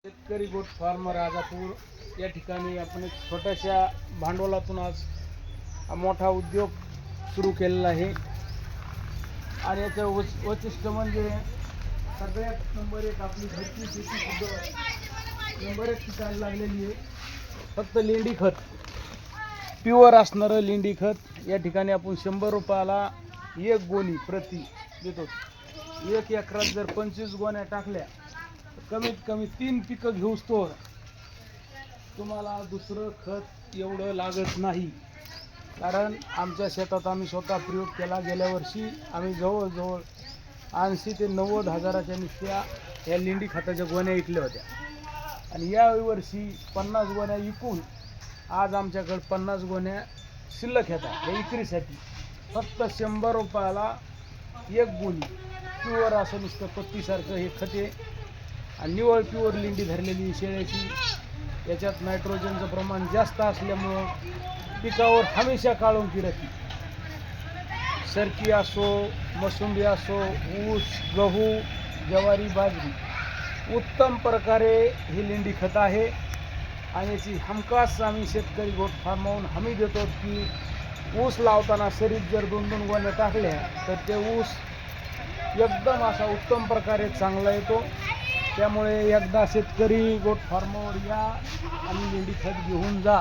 शेतकरी goat farm Rajapur या ठिकाणी आपण एक छोट्याशा भांडवलातून आज मोठा उद्योग सुरू केलेला आहे आणि याचं वैशिष्ट्य म्हणजे सगळ्यात नंबर एक आपली घरची शेती सुद्धा नंबर एक ठिकाणी लागलेली आहे. फक्त लेंडी खत प्युअर असणारं लेंडी खत या ठिकाणी आपण 100 रुपयाला एक गोणी प्रति देतो. एक एकरात जर 25 गोण्या टाकल्या कमीत कमी 3 पिकं घेऊस तर तुम्हाला दुसरं खत एवढं लागत नाही. कारण आमच्या शेतात आम्ही स्वतः प्रयोग केला. गेल्या वर्षी आम्ही जवळजवळ 80 ते 90 हजाराच्या नुसत्या या लेंडी खताच्या गोण्या विकल्या होत्या आणि या वर्षी 50 गोण्या विकून आज आमच्याकडे 50 गोण्या शिल्लक येतात. या विक्रीसाठी फक्त 100 रुपयाला एक गोणी प्युअर असं नुसतं पत्तीसारखं हे खते आणि निवळ प्युअर लेंडी धरलेली शेळ्याची. याच्यात नायट्रोजनचं प्रमाण जास्त असल्यामुळं पिकावर हमेशा काळोखी राहते. सरकी असो, मोसंबी असो, ऊस, गहू, ज्वारी, बाजरी उत्तम प्रकारे ही लेंडी खत आहे आणि याची हमखास आम्ही शेतकरी गोट फार्मवरून हमी देतो की ऊस लावताना सरीत जर 2-2 गोण्या टाकल्या तर ते ऊस एकदम असा उत्तम प्रकारे चांगला येतो. त्यामुळे एकदा शेतकरी गोट फार्मवर या आणि लेंडी खत घेऊन जा.